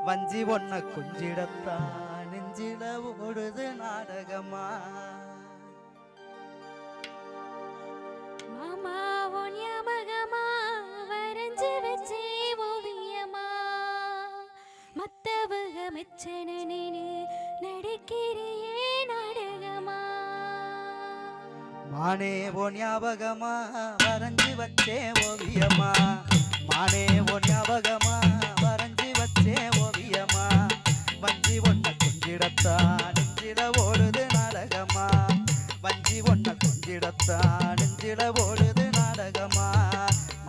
வஞ்சி ஒன்ன குஞ்சிடத்தான் நெஞ்சில ஓடுது நாடகமா. மாமா உன் ஞாபகமா வரைஞ்சு வச்சே ஓவியமா மத்தவக மெச்சனு நடிக்கிறியே நாடகமா. மானே ஓ ஞாபகமா வரைஞ்சு வச்சே ஓவியமா. மானே ஓ ஞாபகமா வரைஞ்சு வச்சே ஓவியமா. வஞ்சி ஒன்ன குஞ்சிடத்தான் நெஞ்சில ஓடுது நாடகமா. வஞ்சி ஒன்ன குஞ்சிடத்தான் நெஞ்சில ஓடுது நாடகமா.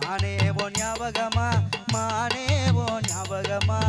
மானே ஓ ஞாபகமா மானே ஓ ஞாபகமா.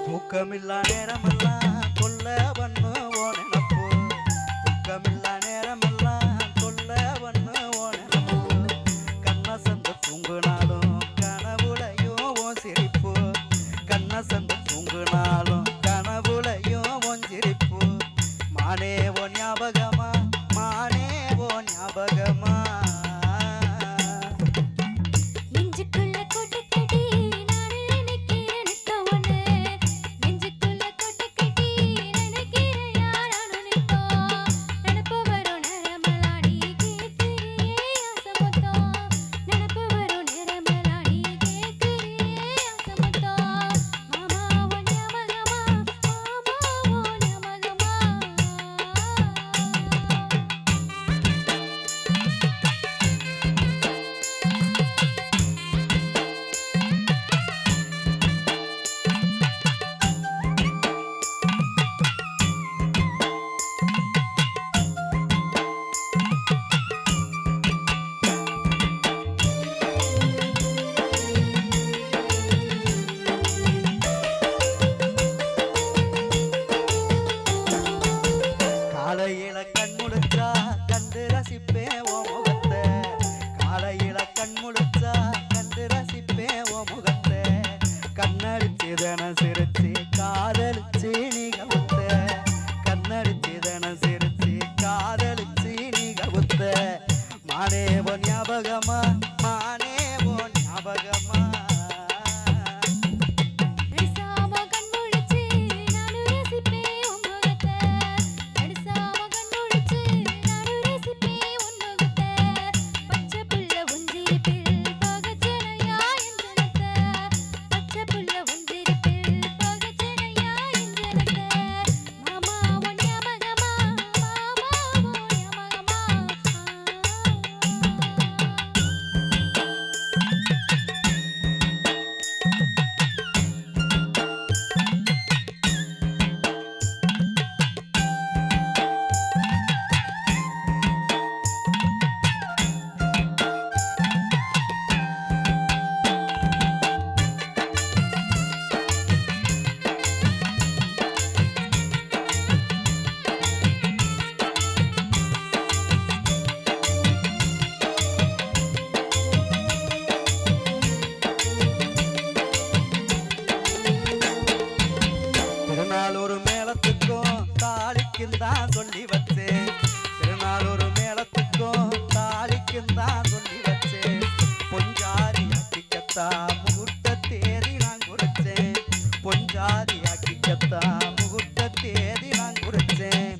துக்கமில்லா நேரமெல்லாம் சொல்ல வண்ணு ஓ நினப்பு. துக்கமில்லா நேரமெல்லாம் சொல்ல வண்ணு ஓ நினப்பு. கண்ண சந்து தூங்குனாலும் கனவுலையும் ஓ சிரிப்பு. கண்ண சந்து தூங்குனாலும் கனவுலையும் ஓன் சிரிப்பு. மானே ஓ ஞாபகமா மானே ஓ ஞாபகமா. காலையில கண் முழிச்சா கண்டு ரசிப்பே ஓ முகத்தை. காலையில கண் முழிச்சா கண்டு ரசிப்பே ஓ முகத்தை. கண்ணடிச்சு தன சிரிச்சு காதலிச்சு நீ கவுத்த. கண்ணடிச்சு தன சிரிச்சு காதலிச்சு நீ கவுத்த. மானே ஓ ஞாபகமா மானே ஓ ஞாபகமா. திருநாளொரு மேளத்துக்கும் தாளிக்கும் தான் சொல்லி வச்சேன். திருநாளொரு மேளத்துக்கும் தாளிக்கும் தான் சொல்லி வச்சேன். பொஞ்சாதி ஆக்கிக்கத்தா முகூர்த்த தேதி நான் குறிச்சேன். பொஞ்சாதி ஆக்கிக்கத்தா முகூர்த்த தேதி நான் குறிச்சேன்.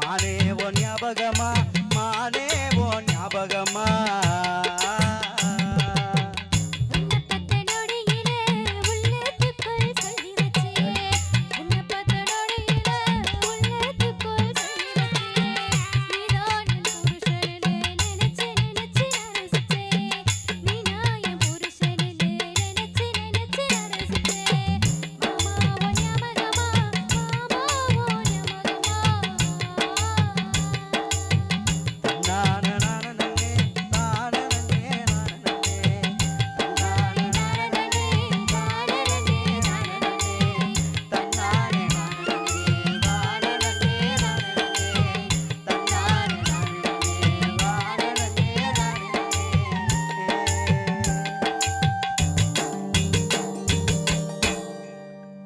மானே ஓ ஞாபகமா மானே ஓ ஞாபகமா.